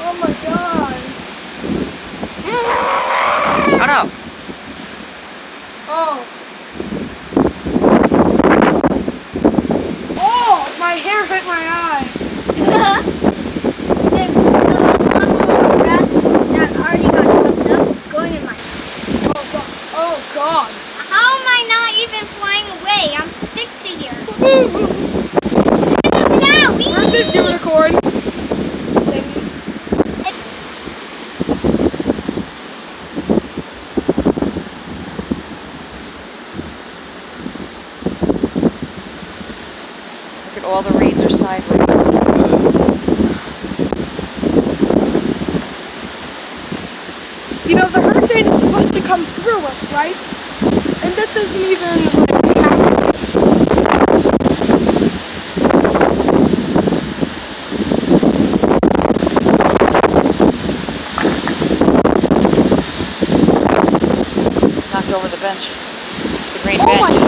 Oh my god. Shut up. Oh. Oh, my hair hit my eye. The one grass that already got chopped up, it's going in my. Oh god. Oh god. How am I not even flying away? I'm stick to here. Where's this unicorn? Look at all the reeds are sideways. You know, the hurricane is supposed to come through us, right? And this isn't even like half. Knocked over the bench. The green Oh bench. my